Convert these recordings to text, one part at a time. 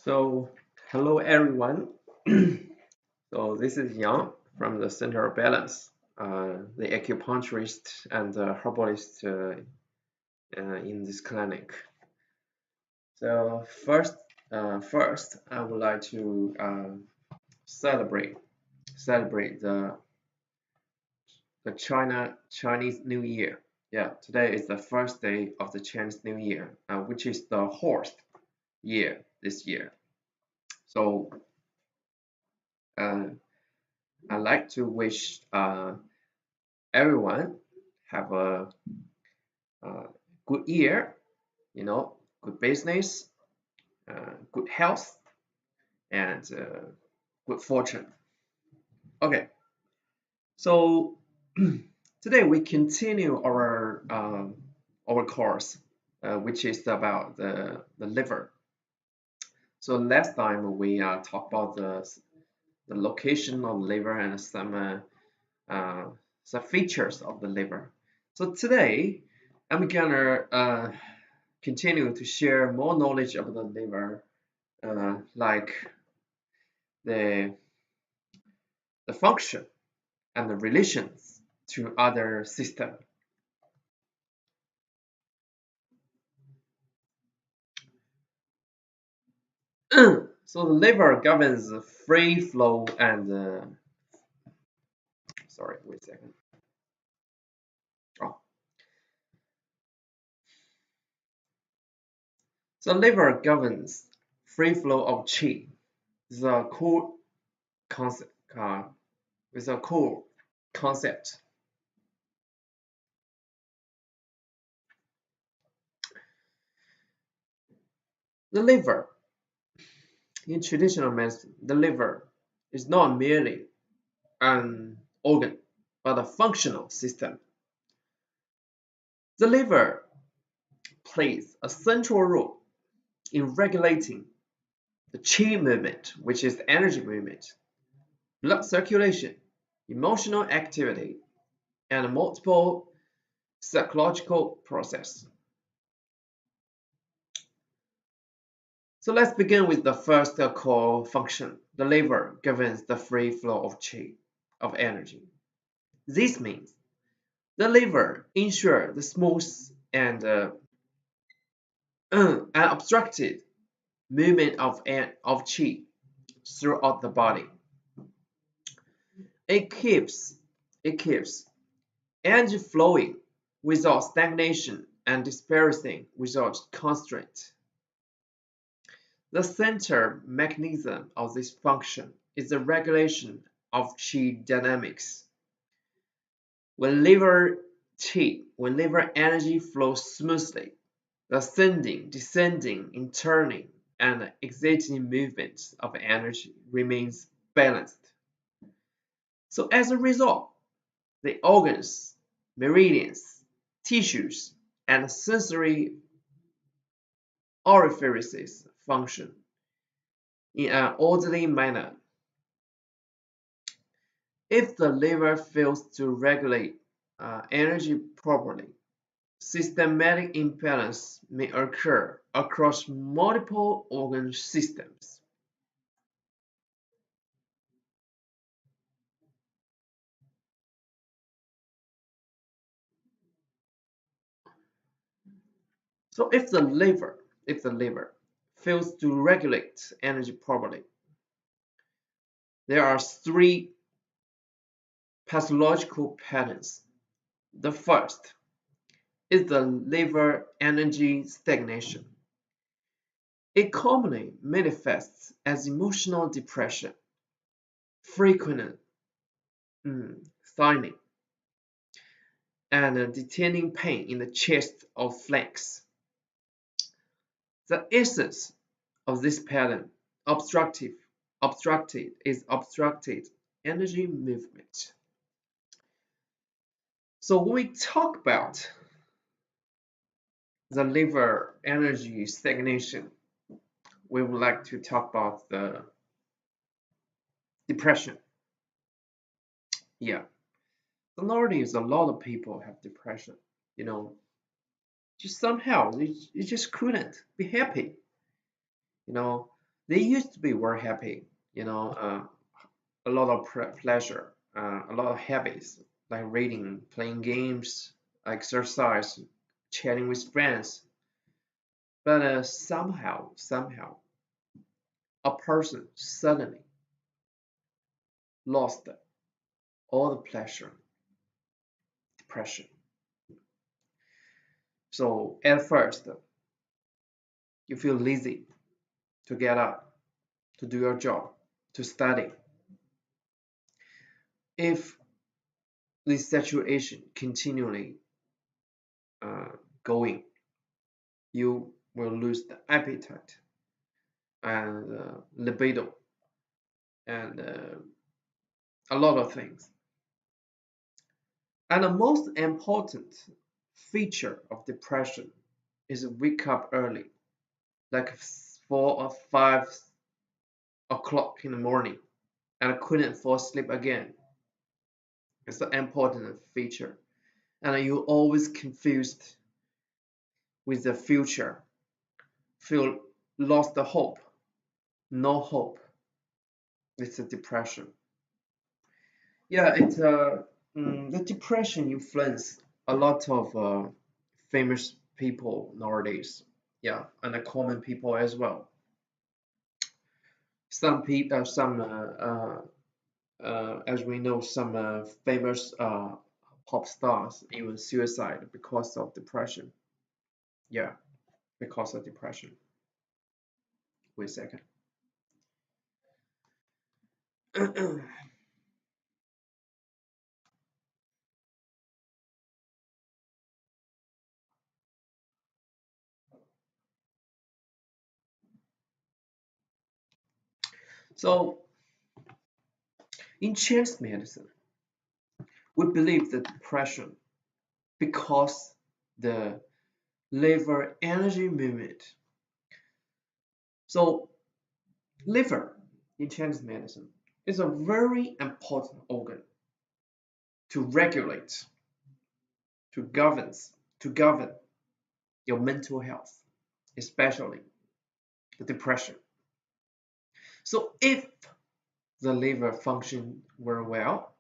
So, hello everyone. So this is Yang from the Center of Balance, the acupuncturist and herbalist in this clinic. So first, I would like to celebrate the Chinese New Year. Yeah, today is the first day of the Chinese New Year, which is the horse year this year. So uh, I'd like to wish everyone have a good year, good business, good health, and good fortune. Okay, so today we continue our course, which is about the liver. So last time we talked about the location of liver and some features of the liver. So today I'm gonna continue to share more knowledge about the liver, like the function and the relations to other systems. So the liver governs the free flow and sorry, wait a second. Oh. So liver governs free flow of qi. This is a core concept. With a core concept. The liver, in traditional medicine, the liver is not merely an organ, but a functional system. The liver plays a central role in regulating the qi movement, which is the energy movement, blood circulation, emotional activity, and multiple psychological processes. So let's begin with the first core function. The liver governs the free flow of qi, of energy. This means the liver ensures the smooth and unobstructed movement of qi throughout the body. It keeps energy flowing without stagnation and dispersing without constraint. The central mechanism of this function is the regulation of qi dynamics. When liver energy flows smoothly, the ascending, descending, internal, and exiting movements of energy remains balanced. So as a result, the organs, meridians, tissues, and sensory orifices function in an orderly manner. If the liver fails to regulate energy properly, systematic imbalance may occur across multiple organ systems. So if the liver fails to regulate energy properly, there are three pathological patterns. The first is the liver energy stagnation. It commonly manifests as emotional depression, frequent thinning, and a detaining pain in the chest or flanks. The essence of this pattern, obstructed energy movement. So when we talk about the liver energy stagnation, we would like to talk about the depression. Yeah, so nowadays a lot of people have depression. Just somehow they just couldn't be happy. They used to be very happy, a lot of pleasure, a lot of habits like reading, playing games, exercise, chatting with friends. But somehow, a person suddenly lost all the pleasure, depression. So at first, you feel lazy to get up, to do your job, to study. If this situation continually going, you will lose the appetite and libido and a lot of things. And the most important feature of depression is wake up early, like 4 or 5 o'clock in the morning, and I couldn't fall asleep again. It's an important feature. And you're always confused with the future, feel lost the hope, no hope. It's a depression. Yeah, the depression influence a lot of famous people nowadays. Yeah, and the common people as well. Some people, as we know, some famous pop stars even suicide because of depression. Yeah, because of depression. Wait a second. So, in Chinese medicine, we believe that depression because the liver energy movement. So, liver in Chinese medicine is a very important organ to regulate, to govern, to govern your mental health, especially the depression. So, if the liver function very well,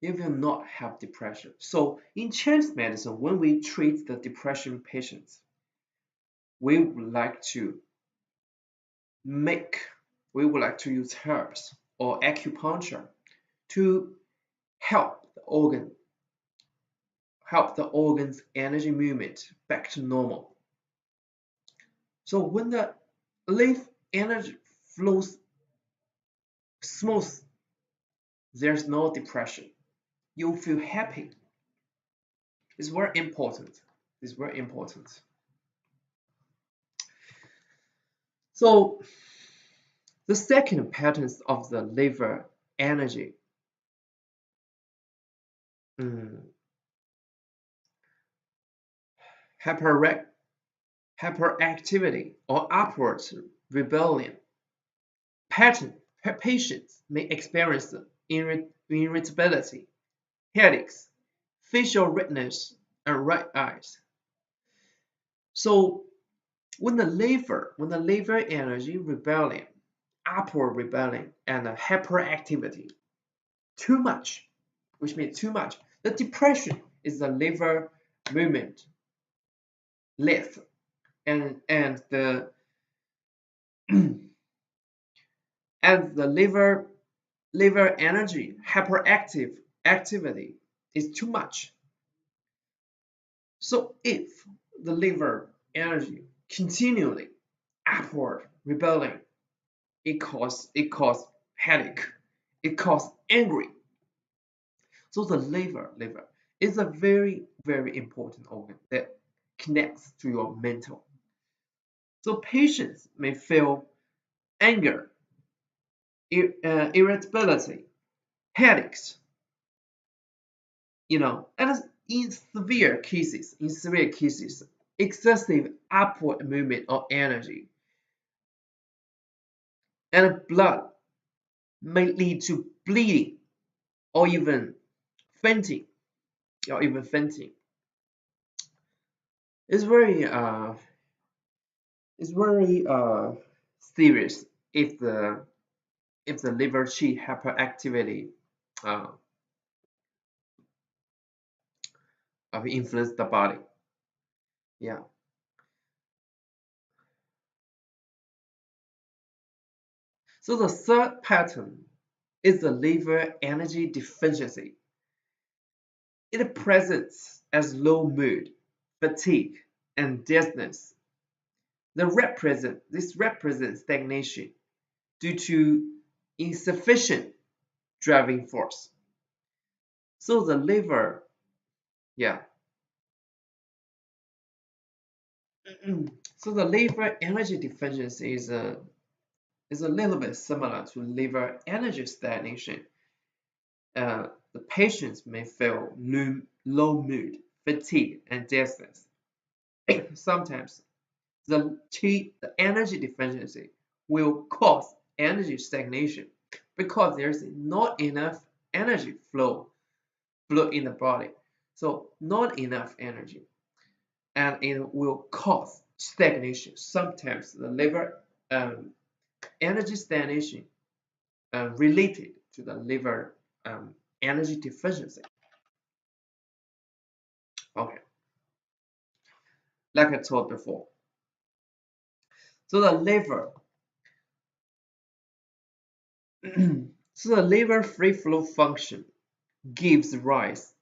you will not have depression. So in Chinese medicine, when we treat the depression patients, we would like to use herbs or acupuncture to help the organ's energy movement back to normal. So when the lymph energy flows smooth, there's no depression. You feel happy. It's very important. It's very important. So the second pattern of the liver energy hyperactivity or upward rebellion pattern. Patients may experience irritability, headaches, facial redness, and red eyes. So when the liver energy rebellion, upward rebellion, and hyperactivity too much, which means too much, the depression is the liver movement left, and the and the liver energy hyperactive activity is too much. So if the liver energy continually upward rebelling, it causes headache, it causes angry. So the liver is a very, very important organ that connects to your mental. So patients may feel anger, irritability, headaches, and in severe cases, excessive upward movement of energy and blood may lead to bleeding or even fainting. It's very serious if the liver qi hyperactivity influence the body. Yeah. So the third pattern is the liver energy deficiency. It presents as low mood, fatigue, and dizziness. This represents stagnation due to insufficient driving force. So the liver, yeah. So the liver energy deficiency is a little bit similar to liver energy stagnation. The patients may feel low mood, fatigue, and dizziness. Sometimes the energy deficiency will cause energy stagnation because there's not enough energy flow in the body. So not enough energy, and it will cause stagnation. Sometimes the liver energy stagnation related to the liver energy deficiency. Okay, like I told before. So the liver, so the liver free flow function gives rise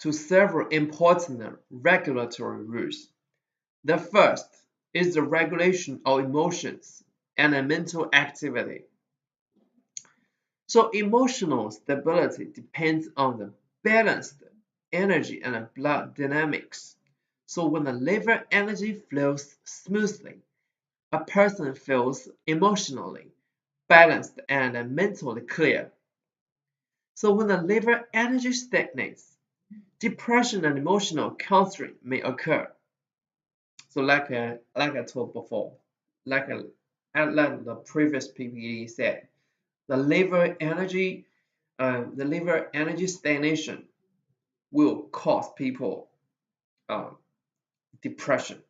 to several important regulatory rules. The first is the regulation of emotions and mental activity. So emotional stability depends on the balanced energy and blood dynamics. So when the liver energy flows smoothly, a person feels emotionally balanced and mentally clear. So when the liver energy stagnates, depression and emotional counseling may occur. So like I told before, like the previous PPE said, the liver energy stagnation will cause people depression.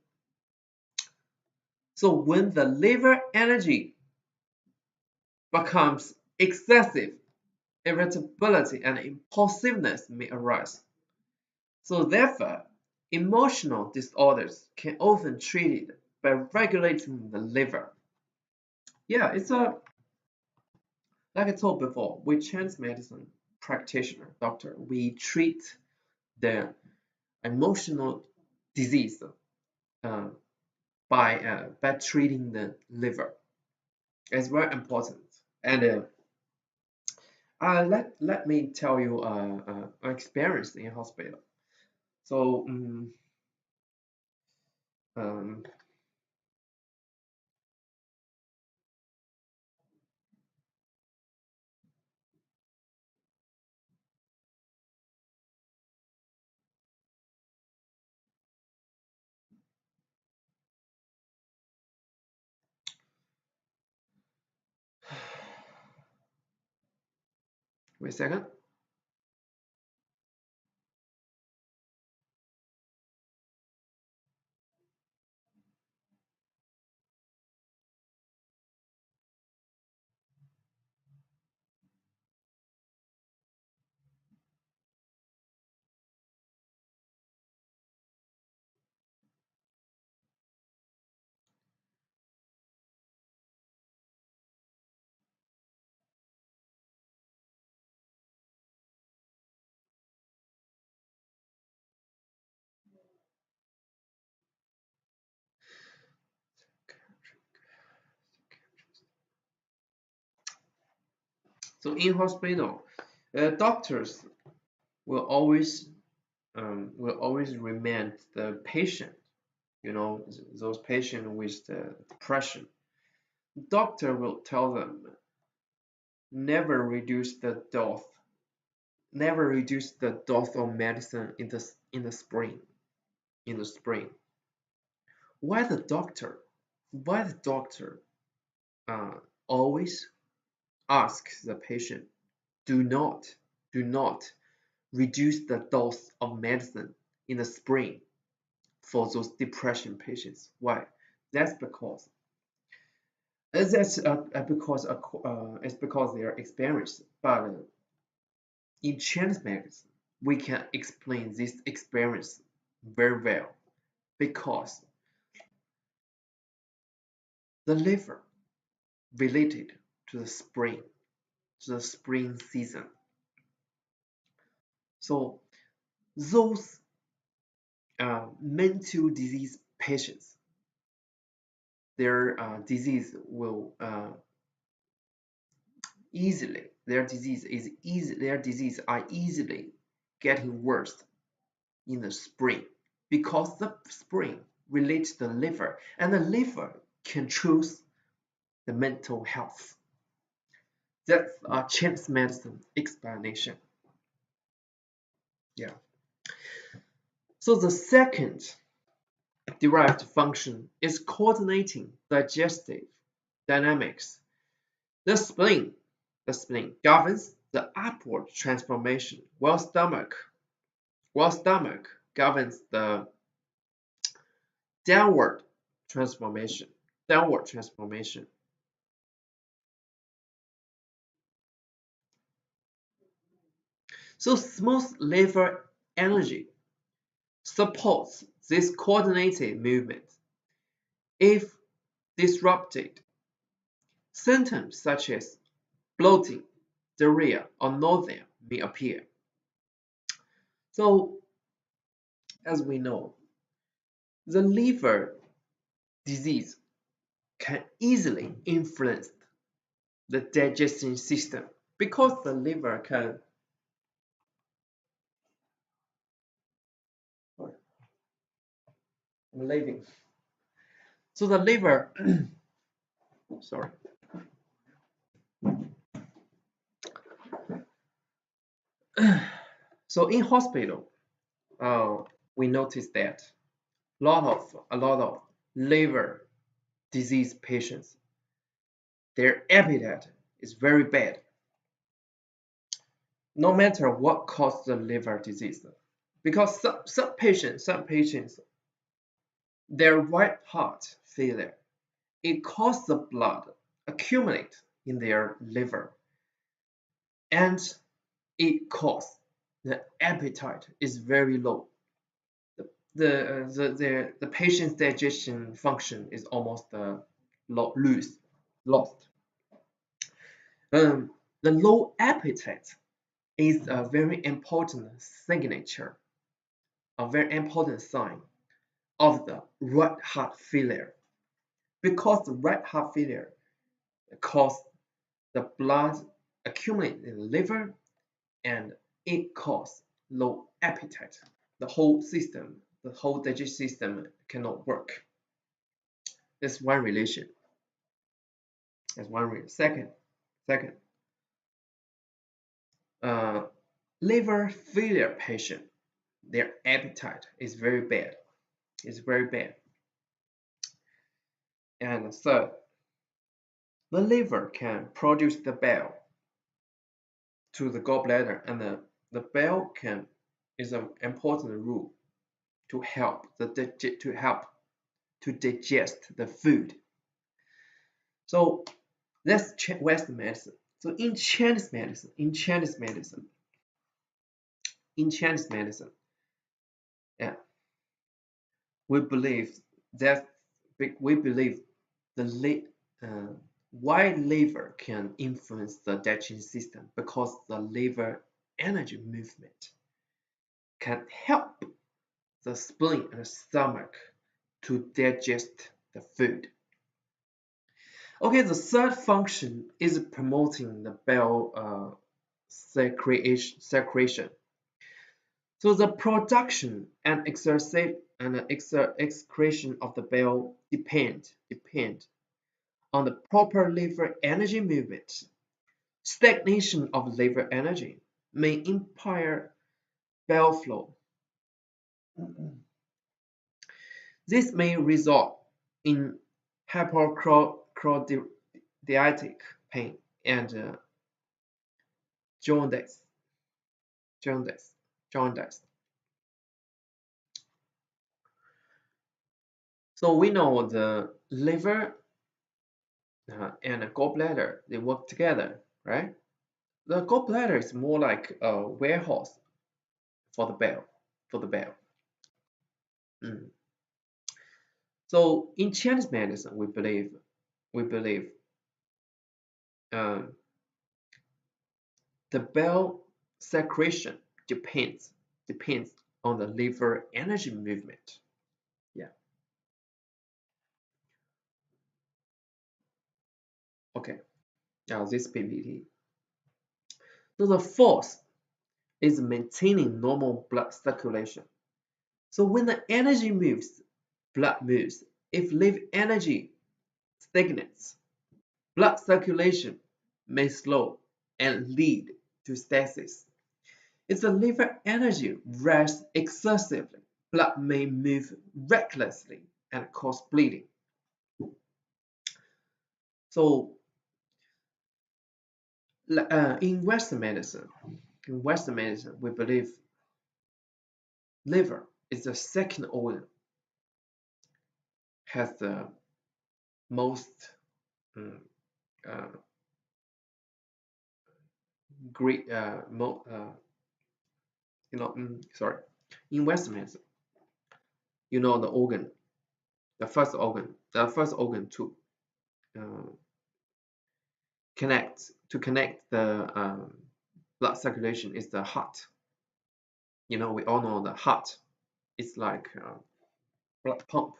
So when the liver energy becomes excessive, irritability and impulsiveness may arise. So therefore, emotional disorders can often be treated by regulating the liver. Yeah, it's like I told before, with Chinese medicine practitioner, doctor, we treat the emotional disease by treating the liver. It's very important. And let me tell you an experience in hospital. So um, wait a second. So in hospital, doctors will always remind the patient, those patients with the depression. Doctor will tell them never reduce the dose, never reduce the dose of medicine in the spring. In the spring, why the doctor? Why the doctor uh, always asks the patient, do not reduce the dose of medicine in the spring for those depression patients. Why? That's because That's it's because they are experienced. But in Chinese medicine, we can explain this experience very well because the liver related to the spring season. So those mental disease patients, their disease will their disease are easily getting worse in the spring because the spring relates to the liver and the liver can choose the mental health. That's a Chinese medicine explanation. Yeah. So the second derived function is coordinating digestive dynamics. The spleen governs the upward transformation, while stomach governs the downward transformation. So smooth liver energy supports this coordinated movement. If disrupted, symptoms such as bloating, diarrhea, or nausea may appear. So, as we know, the liver disease can easily influence the digestion system because the liver can. I'm leaving. So the liver, sorry. So in hospital, we noticed that a lot of liver disease patients, their appetite is very bad, no matter what caused the liver disease. Because some patients, their right heart failure, it causes the blood accumulate in their liver, and it causes the appetite is very low. The patient's digestion function is almost lost. The low appetite is a very important signature, a very important sign of the right heart failure, because the right heart failure causes the blood accumulate in the liver and it causes low appetite. The whole digestive system cannot work. That's one relation. Second, liver failure patient, their appetite is very bad. And third, the liver can produce the bile to the gallbladder, and the bile is an important role to help to digest the food. So that's Western medicine. So in Chinese medicine, yeah, we believe that the why liver can influence the digestion system, because the liver energy movement can help the spleen and the stomach to digest the food. Okay, the third function is promoting the bile secretion. So the production and excretion of the bile depend on the proper liver energy movement. Stagnation of liver energy may impair bile flow. This may result in hypochlorhydric pain and jaundice. So we know the liver and a gallbladder, they work together, right? The gallbladder is more like a warehouse for the bowel. Mm. So in Chinese medicine, we believe um, the bowel secretion depends on the liver energy movement. Yeah. Okay. Now this PPT. So the fourth is maintaining normal blood circulation. So when the energy moves, blood moves. If liver energy stagnates, blood circulation may slow and lead to stasis. If the liver energy rests excessively, blood may move recklessly and cause bleeding. So in Western medicine, we believe liver is the second organ, has the most uh, great, sorry. In Western medicine, the organ, the first organ to uh, connect the blood circulation is the heart. We all know the heart is like a blood pump,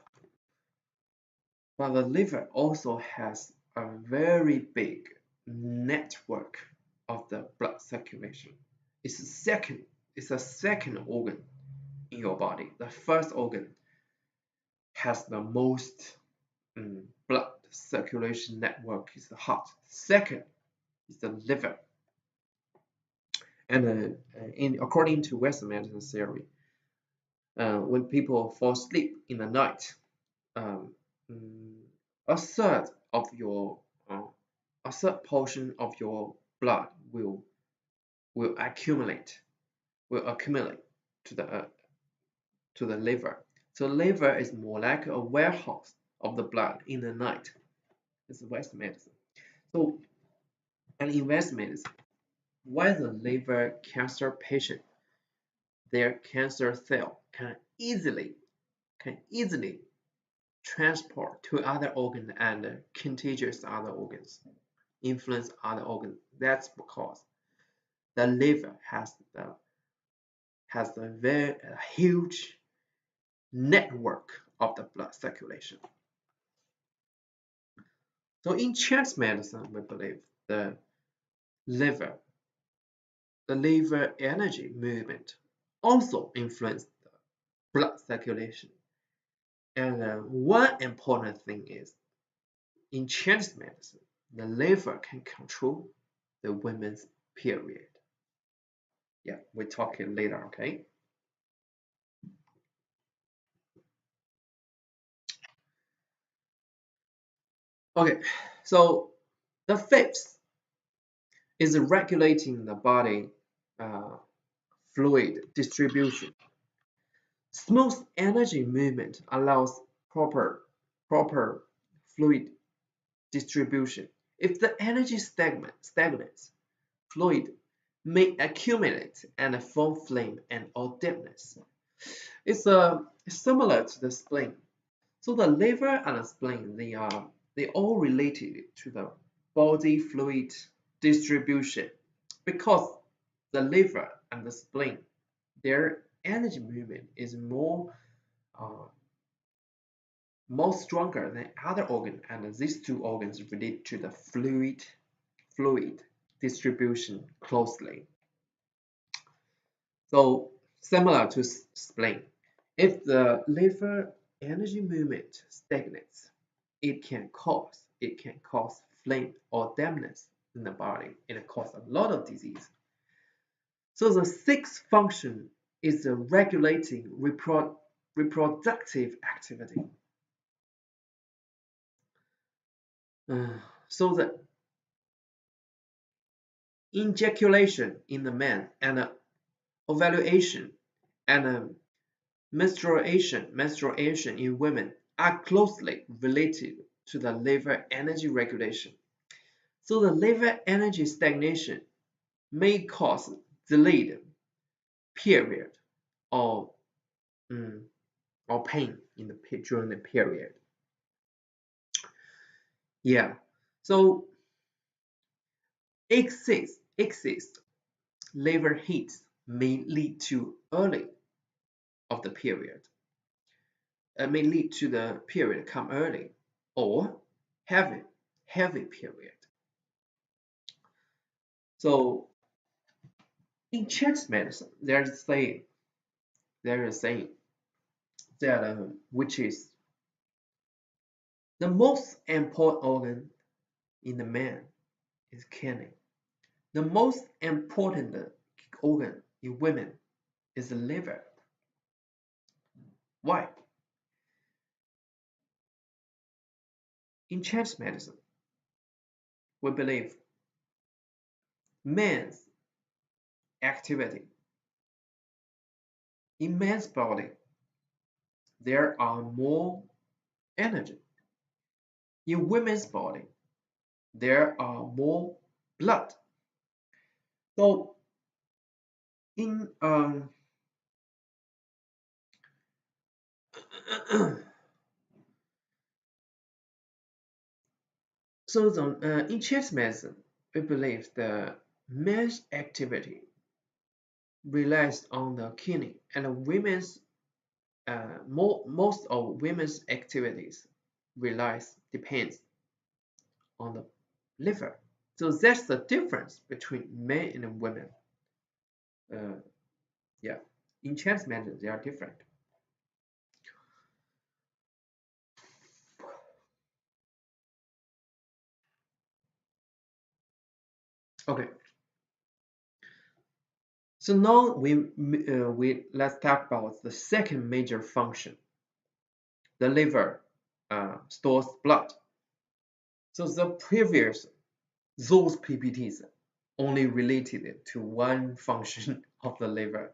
but the liver also has a very big network of the blood circulation. It's a second organ in your body. The first organ has the most blood circulation network is the heart. Second is the liver. And according to Western medicine theory, when people fall asleep in the night, a third of your a third portion of your blood will accumulate to the liver. So liver is more like a warehouse of the blood in the night. This is Western medicine. So, and in Western medicine, why the liver cancer patient, their cancer cell can easily transport to other organs and contagious other organs, influence other organs. That's because the liver has a very huge network of the blood circulation. So in Chinese medicine, we believe the liver energy movement also influence the blood circulation. And one important thing is, in Chinese medicine, the liver can control the women's period. Yeah, we'll talk it later, okay? Okay, so the fifth is regulating the body fluid distribution. Smooth energy movement allows proper fluid distribution. If the energy stagnates, fluid may accumulate and form flame and or dampness. It's similar to the spleen. So the liver and the spleen, they all related to the body fluid distribution, because the liver and the spleen, their energy movement is more stronger than other organs, and these two organs relate to the fluid distribution closely. So similar to spleen, if the liver energy movement stagnates, it can cause flame or dampness in the body. It causes a lot of disease. So the sixth function is the regulating reproductive activity. So the ejaculation in the man and ovulation and menstruation in women are closely related to the liver energy regulation. So the liver energy stagnation may cause delayed period or pain during the period. Yeah, so excess liver heat may lead to early of the period. It may lead to the period come early or heavy period. So in Chinese medicine, there is a saying that which is the most important organ in the man is kidney. The most important organ in women is the liver. Why? In Chinese medicine, we believe man's activity. In man's body, there are more energy. In women's body, there are more blood. So in in Chinese medicine, we believe the man's activity relies on the kidney, and most of women's activities depends on the liver. So that's the difference between men and women. Yeah, in Chinese medicine they are different. Okay. So now let's talk about the second major function. The liver stores blood. So the previous those PPTs only related to one function of the liver,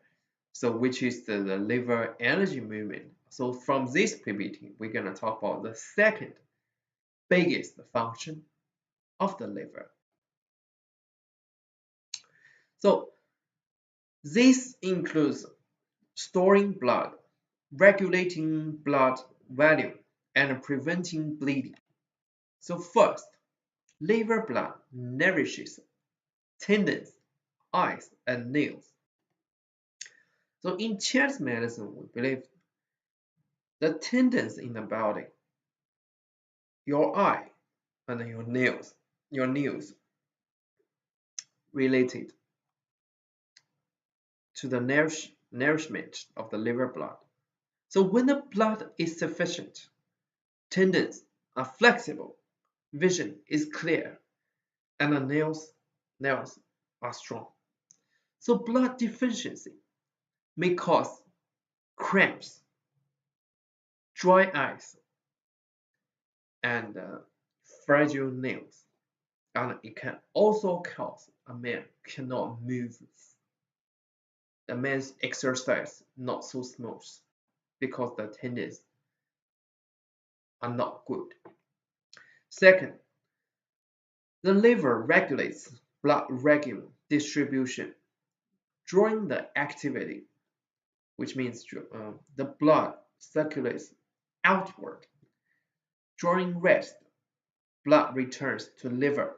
so which is the liver energy movement. So from this PPT, we're gonna talk about the second biggest function of the liver. So this includes storing blood, regulating blood volume, and preventing bleeding. So first, liver blood nourishes tendons, eyes, and nails. So in Chinese medicine, we believe the tendons in the body, your eye, and your nails related to the nourishment of the liver blood. So when the blood is sufficient, tendons are flexible, vision is clear, and the nails are strong. So blood deficiency may cause cramps, dry eyes, and fragile nails. And it can also cause a man cannot move. The man's exercise not so smooth because the tendons are not good. Second, the liver regulates blood regular distribution during the activity, which means the blood circulates outward. During rest, blood returns to liver.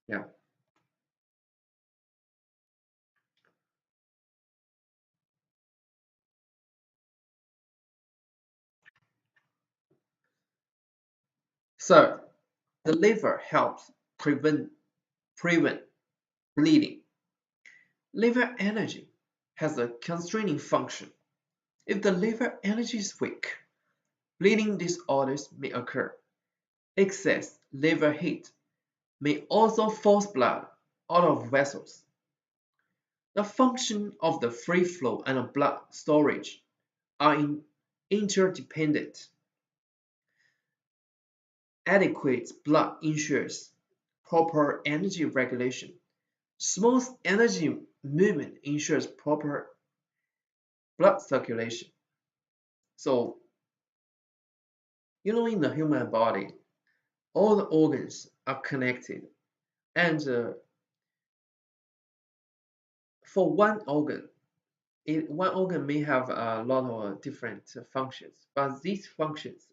Yeah. Third, the liver helps prevent bleeding. Liver energy has a constraining function. If the liver energy is weak, bleeding disorders may occur. Excess liver heat may also force blood out of vessels. The function of the free flow and blood storage are interdependent. Adequate blood ensures proper energy regulation. Smooth energy movement ensures proper blood circulation. So, in the human body, all the organs are connected, and for one organ, one organ may have a lot of different functions, but these functions,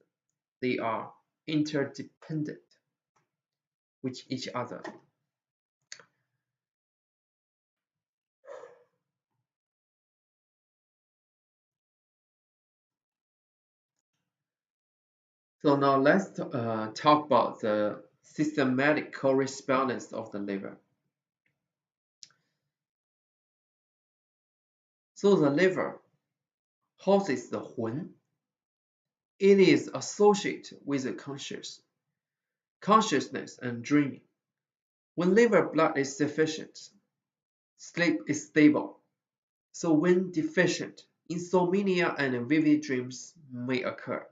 they are interdependent with each other. So now let's talk about the systematic correspondence of the liver. So the liver houses the Hun. It is associated with the consciousness and dreaming. When liver blood is sufficient, sleep is stable. So when deficient, insomnia and vivid dreams may occur.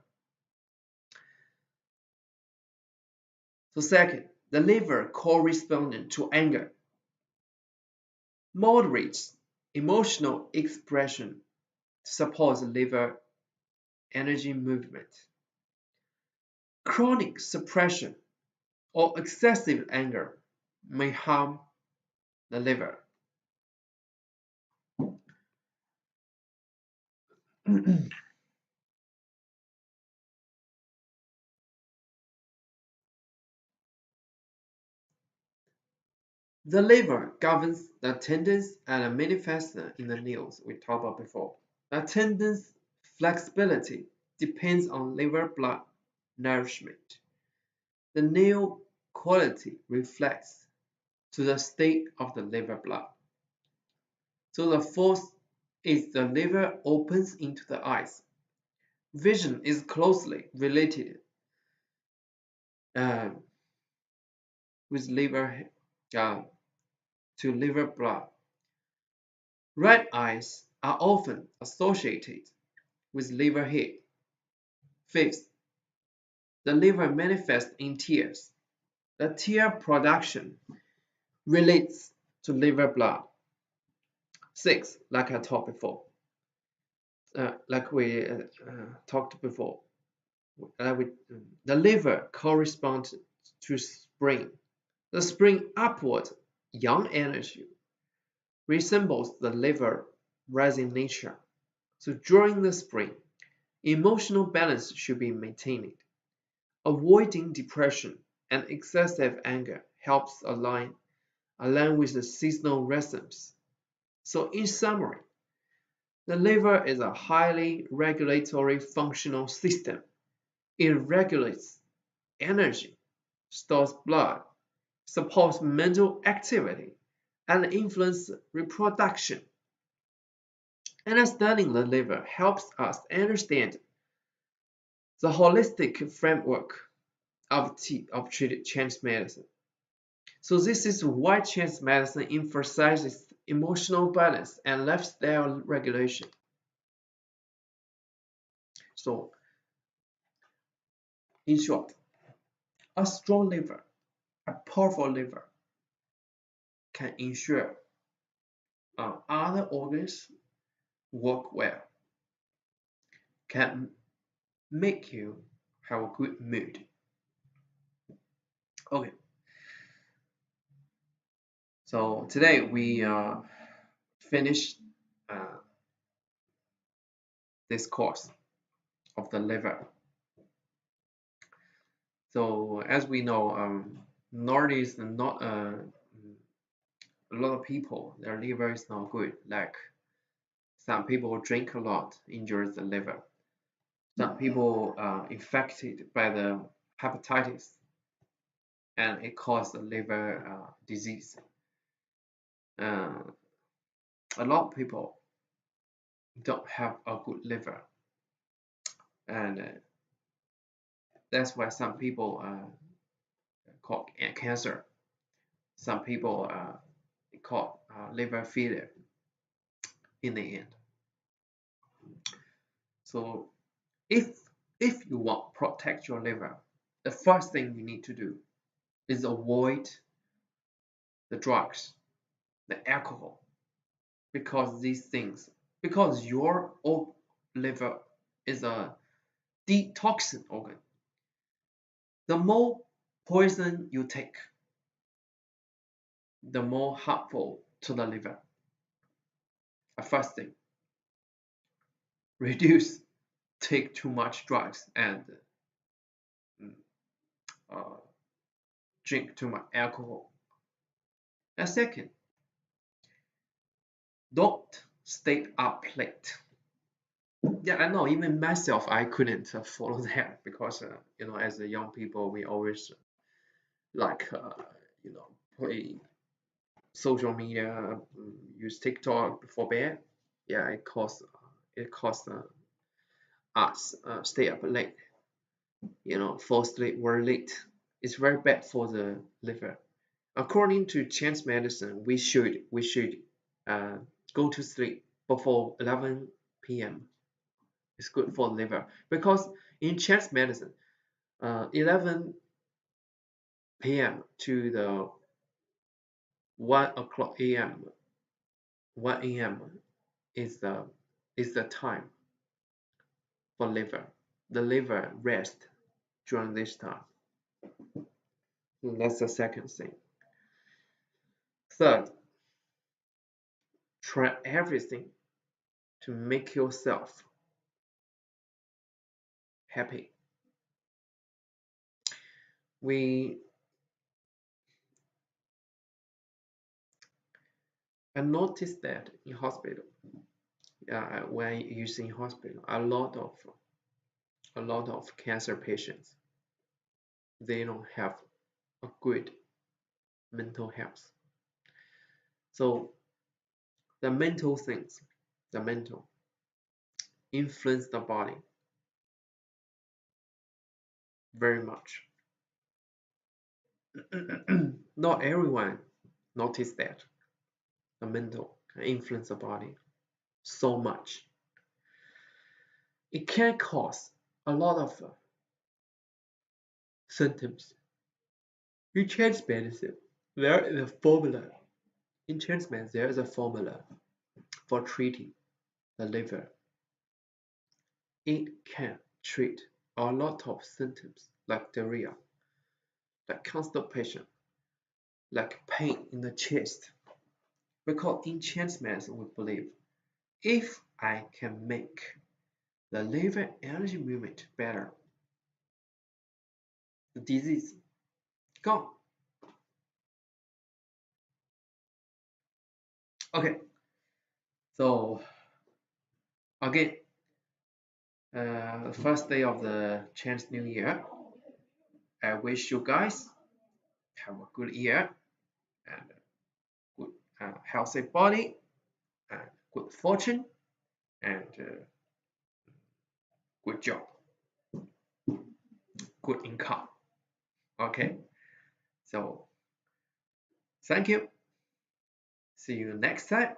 So second, the liver corresponding to anger. Moderate emotional expression supports liver energy movement. Chronic suppression or excessive anger may harm the liver. The liver governs the attendance and manifests in the nails we talked about before. The attendance flexibility depends on liver blood nourishment. The nail quality reflects to the state of the liver blood. So the fourth is the liver opens into the eyes. Vision is closely related with liver to liver blood. Red eyes are often associated with liver heat. Fifth, the liver manifests in tears. The tear production relates to liver blood. Sixth, like I talked before, like we talked before, the liver corresponds to spring. The spring upward young energy resembles the liver rising nature. So during the spring, emotional balance should be maintained. Avoiding depression and excessive anger helps align with the seasonal rhythms. So in summary, the liver is a highly regulatory functional system. It regulates energy, stores blood, supports mental activity, and influences reproduction. Understanding the liver helps us understand the holistic framework of Chinese medicine. So this is why Chinese medicine emphasizes emotional balance and lifestyle regulation. So, in short, a strong liver, a powerful liver, can ensure other organs work well, can make you have a good mood. Okay, so today we finished this course of the liver. So as we know, nowadays not a lot of people, their liver is not good. Like some people drink a lot, injures the liver. Some people are infected by the hepatitis, and it causes the liver disease. A lot of people don't have a good liver, and that's why some people call cancer. Some people call liver failure in the end. So if you want to protect your liver, the first thing you need to do is avoid the drugs, the alcohol, because these things because your liver is a detoxing organ. The more poison you take, the more harmful to the liver. First thing, reduce, take too much drugs and drink too much alcohol. And second, don't stay up late. Yeah, I know, even myself, I couldn't follow that because, as a young people, we always like, play social media, use TikTok before bed. Yeah, it costs us stay up late. Fall asleep very late. It's very bad for the liver. According to Chinese medicine, we should go to sleep before 11 p.m. It's good for the liver because in Chinese medicine, 11 p.m. to the 1 o'clock a.m. 1 a.m. is the time for liver. The liver rest during this time. That's the second thing. Third, try everything to make yourself happy. I noticed that in hospital, when using hospital, a lot of cancer patients, they don't have a good mental health. So the mental influence the body very much. Not everyone notice that the mental can influence the body so much. It can cause a lot of symptoms. In Chinese medicine, there is a formula. In Chinese medicine, there is a formula for treating the liver. It can treat a lot of symptoms like diarrhea, like constipation, like pain in the chest. Because in Chinese medicine, we believe if I can make the liver energy movement better, the disease gone. Okay, so again, first day of the Chinese New Year. I wish you guys have a good year and good healthy body and good fortune and good job, good income. Okay, so thank you. See you next time.